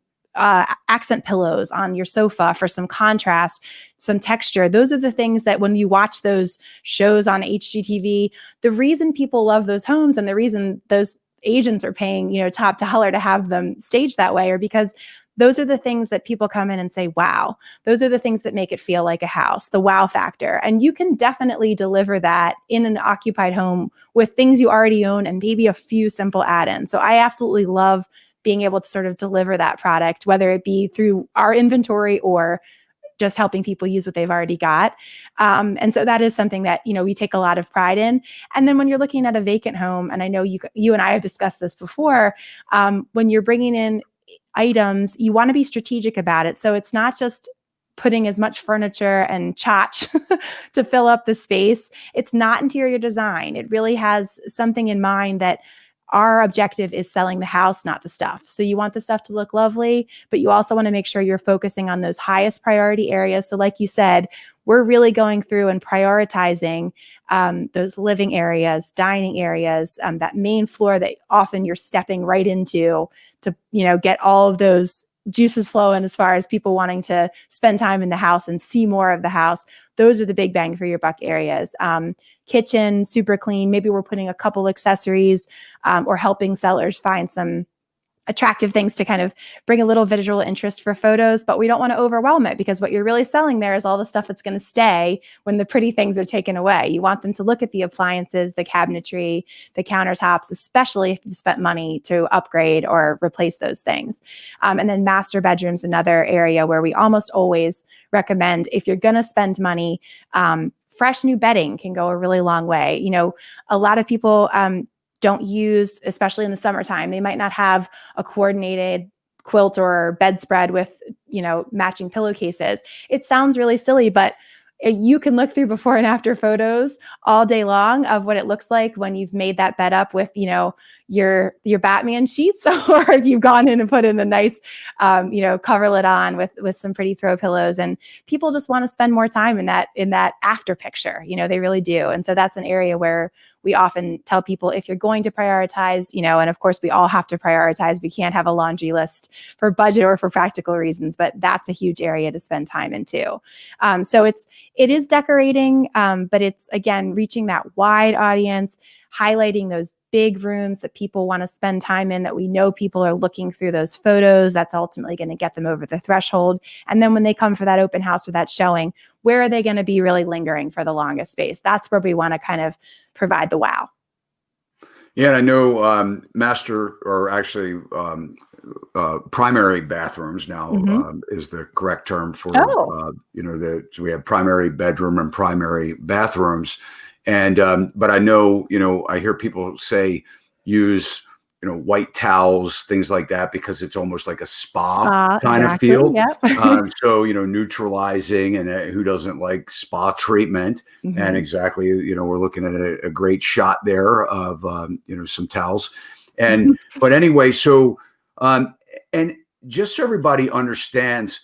accent pillows on your sofa for some contrast, some texture. Those are the things that when you watch those shows on HGTV, the reason people love those homes and the reason those agents are paying, top dollar to have them staged that way, are because those are the things that people come in and say, wow, those are the things that make it feel like a house, the wow factor. And you can definitely deliver that in an occupied home with things you already own and maybe a few simple add-ins. So I absolutely love being able to sort of deliver that product, whether it be through our inventory or just helping people use what they've already got. And so that is something that, we take a lot of pride in. And then when you're looking at a vacant home, and I know you and I have discussed this before, when you're bringing in items, you want to be strategic about it. So it's not just putting as much furniture and tchotch to fill up the space. It's not interior design. It really has something in mind that our objective is selling the house, not the stuff. So you want the stuff to look lovely, but you also want to make sure you're focusing on those highest priority areas. So like you said, we're really going through and prioritizing those living areas, dining areas, that main floor that often you're stepping right into to, get all of those juices flowing as far as people wanting to spend time in the house and see more of the house. Those are the big bang for your buck areas. Kitchen, super clean. Maybe we're putting a couple accessories or helping sellers find some attractive things to kind of bring a little visual interest for photos, but we don't want to overwhelm it, because what you're really selling there is all the stuff that's going to stay when the pretty things are taken away. You want them to look at the appliances, the cabinetry, the countertops, especially if you've spent money to upgrade or replace those things. And then master bedrooms, another area where we almost always recommend, if you're going to spend money, fresh new bedding can go a really long way. A lot of people don't use, especially in the summertime, they might not have a coordinated quilt or bedspread with, matching pillowcases. It sounds really silly, but you can look through before and after photos all day long of what it looks like when you've made that bed up with, your Batman sheets, or if you've gone in and put in a nice, coverlet on with some pretty throw pillows. And people just want to spend more time in that after picture. They really do. And so that's an area where we often tell people, if you're going to prioritize, and of course we all have to prioritize. We can't have a laundry list for budget or for practical reasons, but that's a huge area to spend time in too. So it is decorating, but it's, again, reaching that wide audience, highlighting those big rooms that people want to spend time in, that we know people are looking through those photos. That's ultimately going to get them over the threshold. And then when they come for that open house or that showing, where are they going to be really lingering for the longest space? That's where we want to kind of provide the wow. Yeah, and I know master, or actually primary bathrooms now is the correct term for, so we have primary bedroom and primary bathrooms. And, but I know, I hear people say use, white towels, things like that, because it's almost like a spa kind of feel. Yep. So, neutralizing, and who doesn't like spa treatment? And exactly, we're looking at a great shot there of, some towels. And, but anyway, so, and just so everybody understands,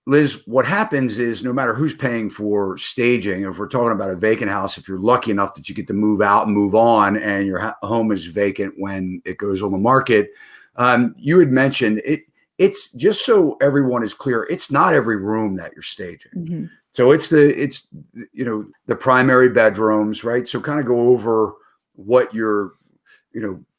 Liz, what happens is, no matter who's paying for staging, if we're talking about a vacant house, if you're lucky enough that you get to move out and move on, and your home is vacant when it goes on the market, you had mentioned it's just so everyone is clear, it's not every room that you're staging. So it's the primary bedrooms, right? So kind of go over what you're,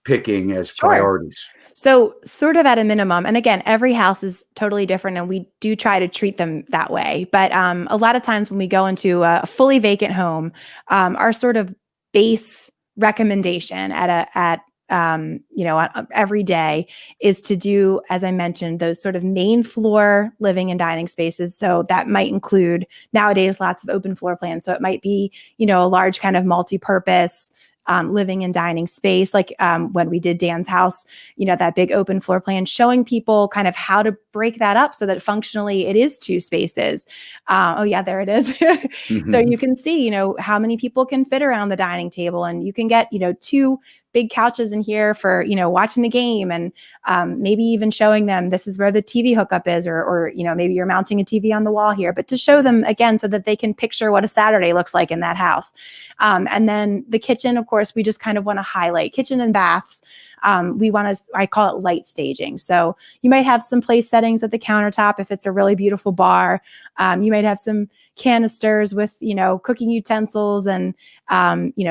picking as priorities. So sort of at a minimum, and again, every house is totally different, and we do try to treat them that way. But a lot of times when we go into a fully vacant home, our sort of base recommendation at every day is to do, as I mentioned, those sort of main floor living and dining spaces. So that might include, nowadays, lots of open floor plans. So it might be, a large kind of multi-purpose living and dining space, like when we did Dan's house, that big open floor plan, showing people kind of how to break that up so that functionally it is two spaces. Oh yeah, there it is. So you can see, how many people can fit around the dining table, and you can get, two big couches in here for, watching the game, and maybe even showing them this is where the TV hookup is, or maybe you're mounting a TV on the wall here, but to show them again so that they can picture what a Saturday looks like in that house. And then the kitchen, of course, we just kind of want to highlight kitchen and baths. I call it light staging. So you might have some place settings at the countertop if it's a really beautiful bar. You might have some canisters with, cooking utensils and,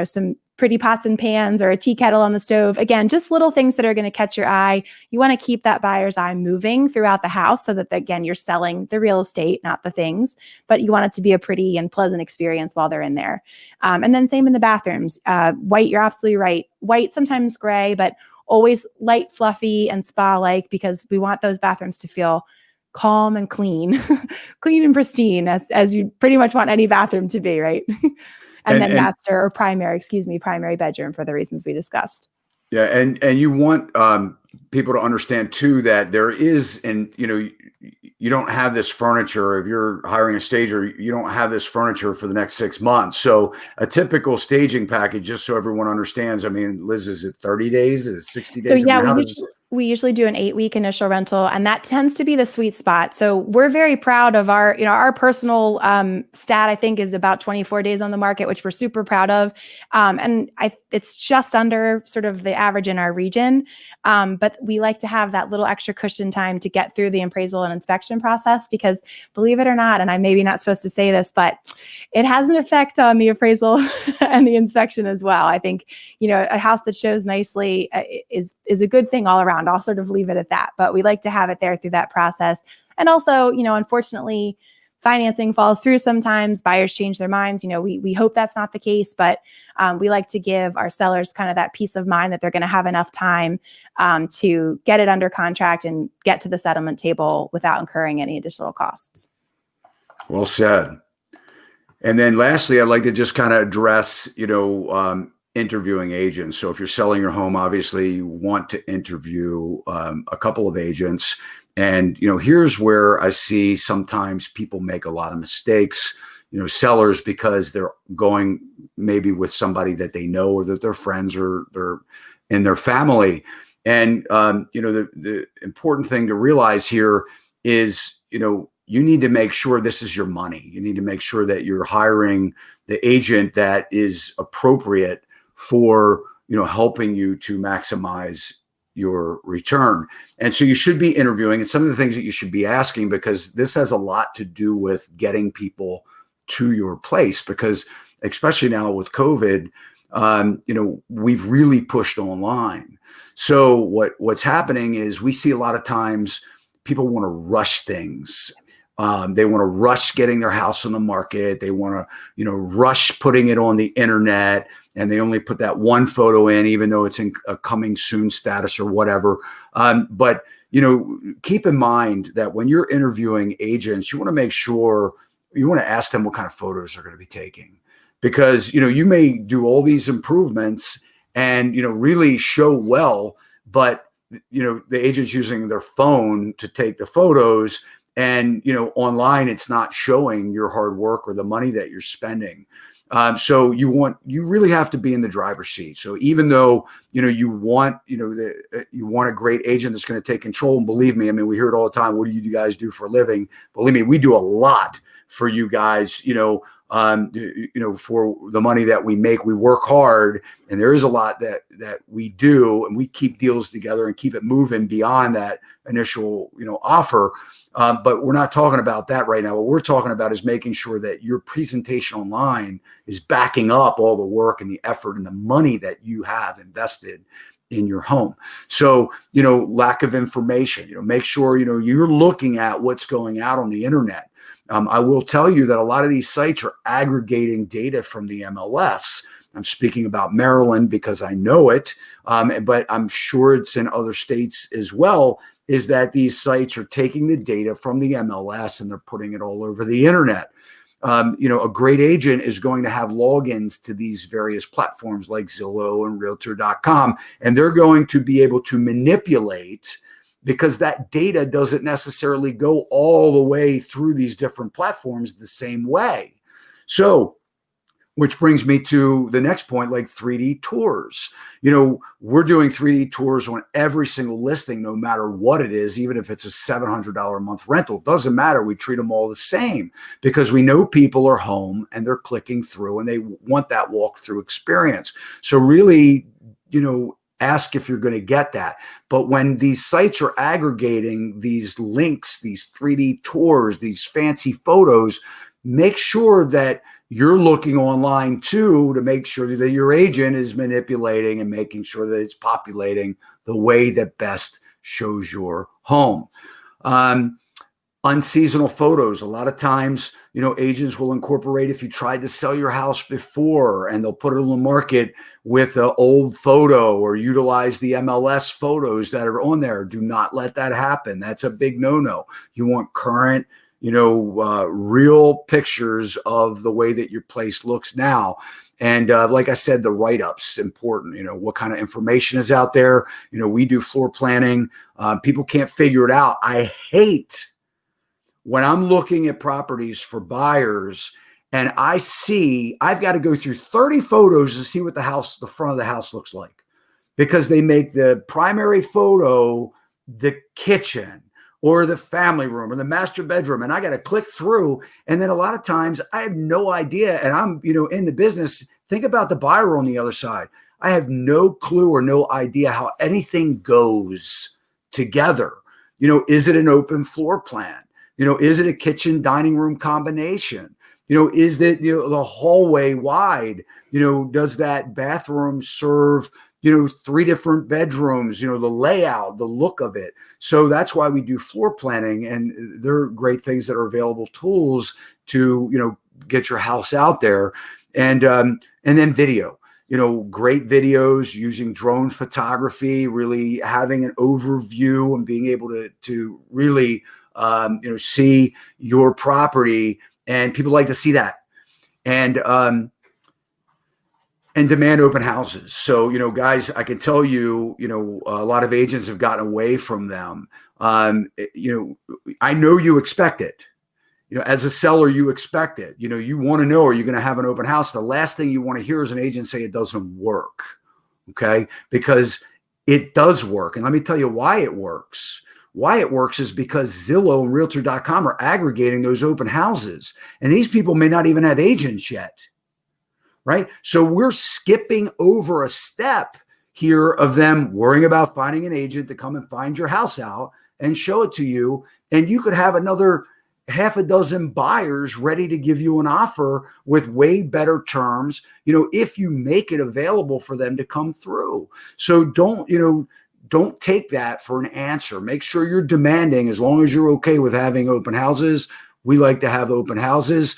some pretty pots and pans, or a tea kettle on the stove. Again, just little things that are going to catch your eye. You want to keep that buyer's eye moving throughout the house so that, again, you're selling the real estate, not the things, but you want it to be a pretty and pleasant experience while they're in there. And then same in the bathrooms. White, you're absolutely right. White, sometimes gray, but always light, fluffy, and spa-like, because we want those bathrooms to feel calm and clean, clean and pristine, as you pretty much want any bathroom to be, right? And then primary bedroom for the reasons we discussed. Yeah. And you want, people to understand too that there is, and you don't have this furniture. If you're hiring a stager, you don't have this furniture for the next 6 months. So a typical staging package, just so everyone understands, I mean, Liz, is it 30 days? Is it 60 days? So yeah, I mean, we usually do an 8-week initial rental, and that tends to be the sweet spot. So we're very proud of our personal stat, I think, is about 24 days on the market, which we're super proud of. And it's just under sort of the average in our region. But we like to have that little extra cushion time to get through the appraisal and inspection process, because believe it or not, and I'm maybe not supposed to say this, but it has an effect on the appraisal and the inspection as well. I think, a house that shows nicely is a good thing all around. I'll sort of leave it at that, but we like to have it there through that process. And also, unfortunately, financing falls through sometimes. Buyers change their minds. We hope that's not the case, but we like to give our sellers kind of that peace of mind that they're going to have enough time to get it under contract and get to the settlement table without incurring any additional costs. Well said. And then lastly, I'd like to just kind of address, interviewing agents. So if you're selling your home, obviously you want to interview a couple of agents. And, here's where I see sometimes people make a lot of mistakes, sellers, because they're going maybe with somebody that they know, or that they're friends, or they're in their family. And, the important thing to realize here is, you need to make sure this is your money. You need to make sure that you're hiring the agent that is appropriate for, helping you to maximize your return. And so you should be interviewing, and some of the things that you should be asking, because this has a lot to do with getting people to your place, because especially now with COVID, we've really pushed online. So what's happening is we see a lot of times people want to rush things. They want to rush getting their house on the market. They want to, rush putting it on the internet, and they only put that one photo in, even though it's in a coming soon status or whatever. But keep in mind that when you're interviewing agents, you want to make sure, you want to ask them what kind of photos they're going to be taking, because, you may do all these improvements and, really show well, but, the agent's using their phone to take the photos, and, online, it's not showing your hard work or the money that you're spending. So you really have to be in the driver's seat. So even though, you want a great agent that's going to take control, and believe me, I mean, we hear it all the time. What do you guys do for a living? Believe me, we do a lot for you guys, for the money that we make. We work hard, and there is a lot that we do, and we keep deals together and keep it moving beyond that initial, offer. But we're not talking about that right now. What we're talking about is making sure that your presentation online is backing up all the work and the effort and the money that you have invested in your home. So, lack of information, make sure, you're looking at what's going out on the internet. I will tell you that a lot of these sites are aggregating data from the MLS. I'm speaking about Maryland because I know it, but I'm sure it's in other states as well, is that these sites are taking the data from the MLS and they're putting it all over the internet. A great agent is going to have logins to these various platforms like Zillow and Realtor.com, and they're going to be able to manipulate, because that data doesn't necessarily go all the way through these different platforms the same way. So, which brings me to the next point, like 3D tours. We're doing 3D tours on every single listing, no matter what it is, even if it's a $700 a month rental. Doesn't matter. We treat them all the same, because we know people are home and they're clicking through and they want that walkthrough experience. So really, ask if you're going to get that. But when these sites are aggregating these links, these 3D tours, these fancy photos, make sure that you're looking online too, to make sure that your agent is manipulating and making sure that it's populating the way that best shows your home. Unseasonal photos. A lot of times, agents will incorporate, if you tried to sell your house before, and they'll put it on the market with an old photo, or utilize the MLS photos that are on there. Do not let that happen. That's a big no-no. You want current, real pictures of the way that your place looks now. And like I said, the write-ups important. What kind of information is out there? We do floor planning. People can't figure it out. I hate when I'm looking at properties for buyers and I've got to go through 30 photos to see what the front of the house looks like, because they make the primary photo the kitchen or the family room or the master bedroom. And I got to click through. And then a lot of times I have no idea. And I'm, in the business. Think about the buyer on the other side. I have no clue or no idea how anything goes together. Is it an open floor plan? Is it a kitchen dining room combination? Is that, the hallway wide? Does that bathroom serve, 3 different bedrooms, the layout, the look of it. So that's why we do floor planning, and they're great things that are available tools to, get your house out there. And then video, great videos using drone photography, really having an overview and being able to really, see your property, and people like to see that. And demand open houses. So, guys, I can tell you, a lot of agents have gotten away from them. I know you expect it. As a seller, you expect it. You want to know, are you going to have an open house? The last thing you want to hear is an agent say it doesn't work. Okay. Because it does work. And let me tell you why it works. Why it works is because Zillow and Realtor.com are aggregating those open houses. And these people may not even have agents yet. Right? So we're skipping over a step here of them worrying about finding an agent to come and find your house out and show it to you. And you could have another half a dozen buyers ready to give you an offer with way better terms, if you make it available for them to come through. So don't take that for an answer. Make sure you're demanding, as long as you're okay with having open houses. We like to have open houses.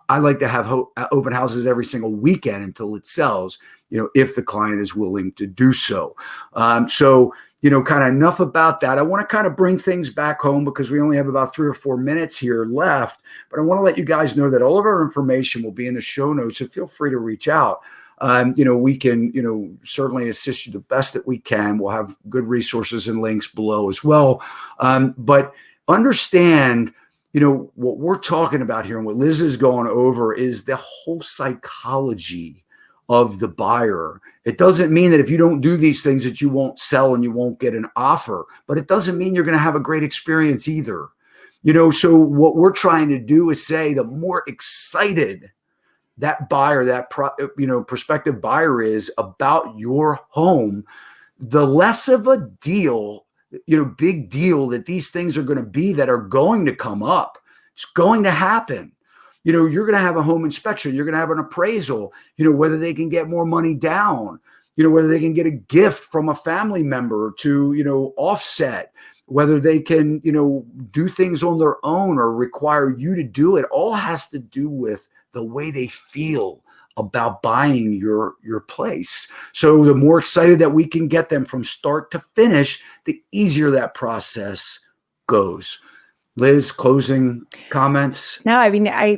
I like to have open houses every single weekend until it sells, if the client is willing to do so. Kind of enough about that. I want to kind of bring things back home because we only have about 3 or 4 minutes here left, but I want to let you guys know that all of our information will be in the show notes. So feel free to reach out. We can, certainly assist you the best that we can. We'll have good resources and links below as well. But understand, what we're talking about here and what Liz is going over is the whole psychology of the buyer. It doesn't mean that if you don't do these things that you won't sell and you won't get an offer, but it doesn't mean you're going to have a great experience either. So what we're trying to do is say, the more excited that buyer, that prospective buyer is about your home, the less of a deal, big deal that these things are going to be that are going to come up. It's going to happen. You're going to have a home inspection. You're going to have an appraisal, whether they can get more money down, whether they can get a gift from a family member to, offset, whether they can, do things on their own or require you to do it. All has to do with the way they feel about buying your place. So the more excited that we can get them from start to finish, the easier that process goes. Liz, closing comments? No, I mean, I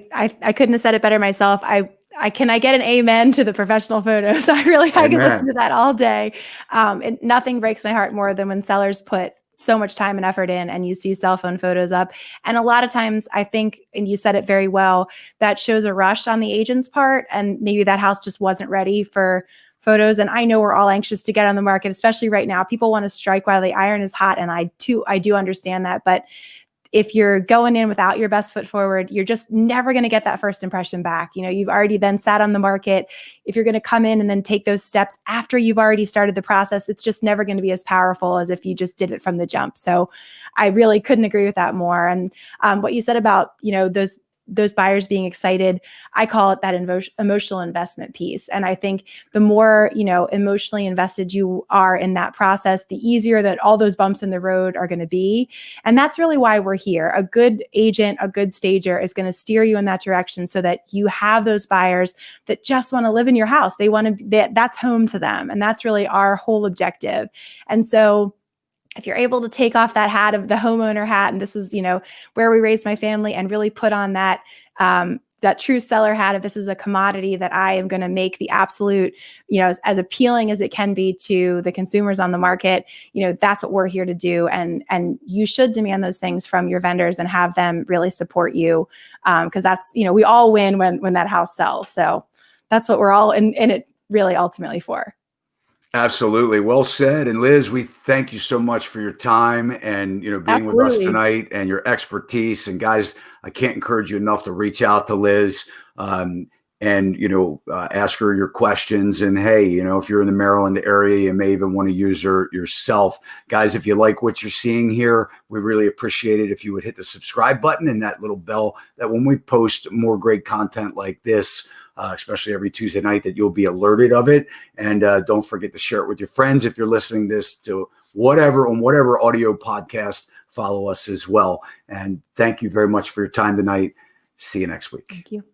couldn't have said it better myself. I get an amen to the professional photos. I could listen to that all day. And nothing breaks my heart more than when sellers put so much time and effort in and you see cell phone photos up. And a lot of times I think, and you said it very well, that shows a rush on the agent's part. And maybe that house just wasn't ready for photos. And I know we're all anxious to get on the market, especially right now. People want to strike while the iron is hot. And I do understand that. But if you're going in without your best foot forward, you're just never going to get that first impression back. You've already then sat on the market. If you're going to come in and then take those steps after you've already started the process, it's just never going to be as powerful as if you just did it from the jump. So I really couldn't agree with that more. And what you said about, those buyers being excited, I call it that emotional investment piece. And I think the more, emotionally invested you are in that process, the easier that all those bumps in the road are going to be. And that's really why we're here. A good agent, a good stager is going to steer you in that direction so that you have those buyers that just want to live in your house. They want to, that's home to them. And that's really our whole objective. And so if you're able to take off that hat of the homeowner hat, and this is, where we raised my family, and really put on that that true seller hat. If this is a commodity that I am going to make the absolute, as appealing as it can be to the consumers on the market, that's what we're here to do. And you should demand those things from your vendors and have them really support you. Because that's, we all win when that house sells. So that's what we're all in it really ultimately for. Absolutely. Well said. And Liz, we thank you so much for your time and, being Absolutely. with us tonight and your expertise. And guys, I can't encourage you enough to reach out to Liz, and, ask her your questions. And hey, if you're in the Maryland area, you may even want to use her yourself. Guys, if you like what you're seeing here, we really appreciate it if you would hit the subscribe button and that little bell, that when we post more great content like this, especially every Tuesday night, that you'll be alerted of it. And don't forget to share it with your friends. If you're listening this to whatever audio podcast, follow us as well. And thank you very much for your time tonight. See you next week. Thank you.